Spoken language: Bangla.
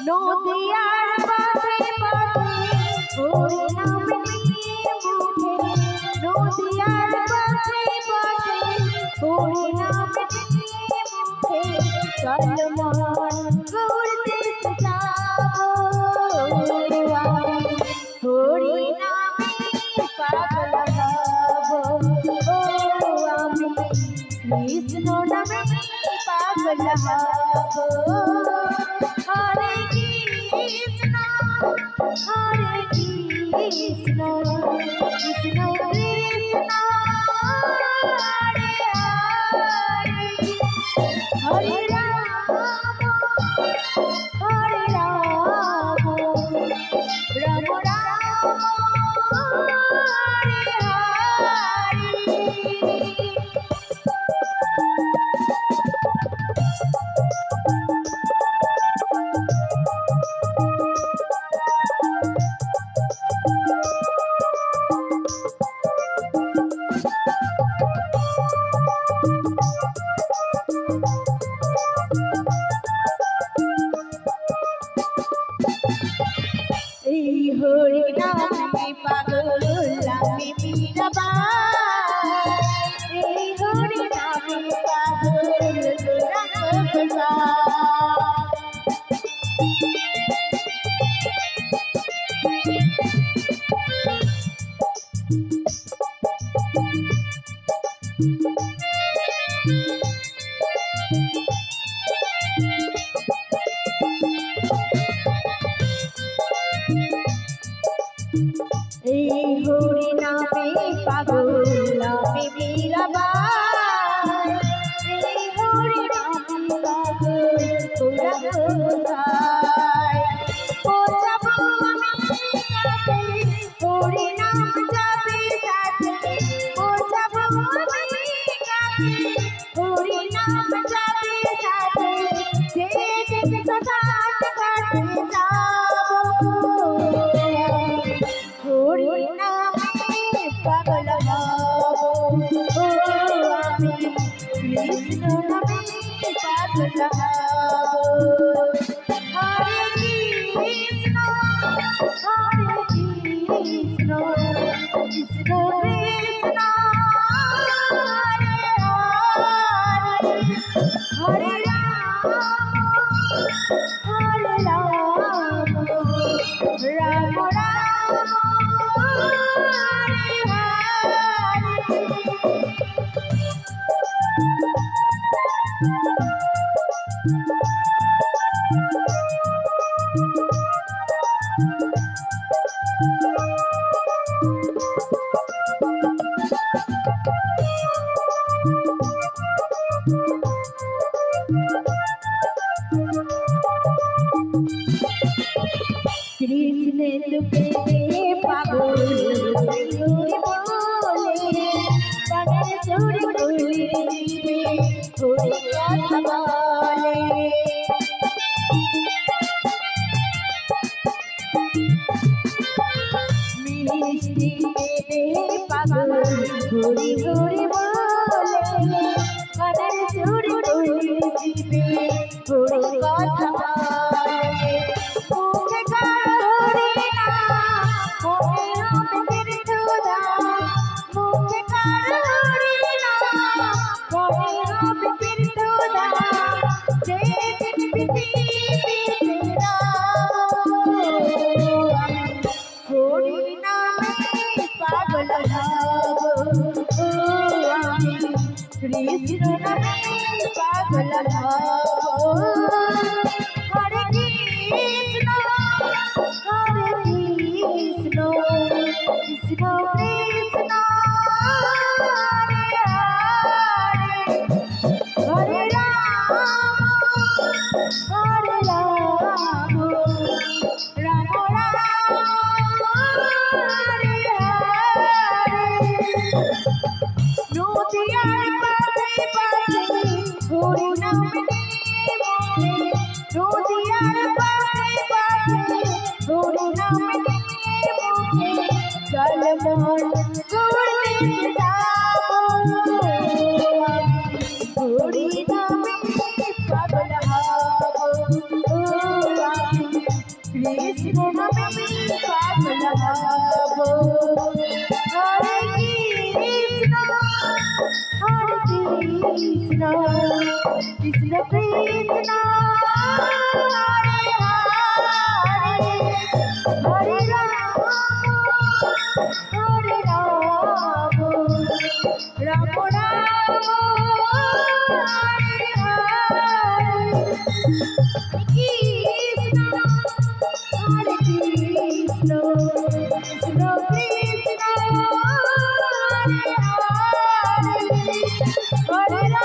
নদিয়ার পথে পথে হরি নাম নিয়ে মুখে, নদিয়ার পথে পথে হরি নাম নিয়ে মুখে, চল মন ঘুরতে যাবো। হরি নামে পাগল হবো, ও আমি কৃষ্ণ নামে পাগল হবো। হরে কৃষ্ণ হরে কৃষ্ণ কৃষ্ণ কৃষ্ণ হরে হরে, হরে রাম হরে রাম রাম রাম হরে হরে। এই হরি নামে পাগল আমি মীরাবাই, এই হরি নামে পাগল তোরা এই হরি নামে পাগল আমি মীরাবাই, এই হরি নামে পাগল তোরা কোথায়? ও যাবো আমি কাছে, হরি নাম যাবে সাথে, ও যাবো আমি কাছে, হরি নাম যাবে সাথে, যেদিন শ্মশান ঘাটে যাবো। হরি নামে পাগল হবো, ও আমি কৃষ্ণ নামে পাগল হবো। হরে কৃষ্ণ হরে কৃষ্ণ কৃষ্ণ কৃষ্ণ হরে হরে, হরে রাম হরে রাম রাম রাম হরে হরে। কৃষ্ণে তুকে পাগল হরি বলে, কানে সুরি কুলি জীবে হরি কথা বলে। মিষ্টি পাগল হরি হরি বলে, কানে সুরি কুলি জীবে হরি কথা বলে। মুখে হরি নাম মনে হবে তীর্থদা, মুখে হরি নাম মনে হবে তীর্থদা, যেদিন পৃথিবীতে হরি নামে পাগল হবো, ও আমি কৃষ্ণ নামে পাগল হবো। হরে কৃষ্ণ হরে কৃষ্ণ কৃষ্ণ কৃষ্ণ হরে হরে, হরে রাম হরে রাম রাম রাম হরে হরে। নদিয়ার পথে পথে হরি নাম নিয়ে মুখে, কৃষ্ণ কৃষ্ণ কৃষ্ণ হরে রাম হরে রাম রাম রাম হরে হরে কৃষ্ণ হরে কৃষ্ণ কৃষ্ণ কৃষ্ণ হরে হরে হরে রাম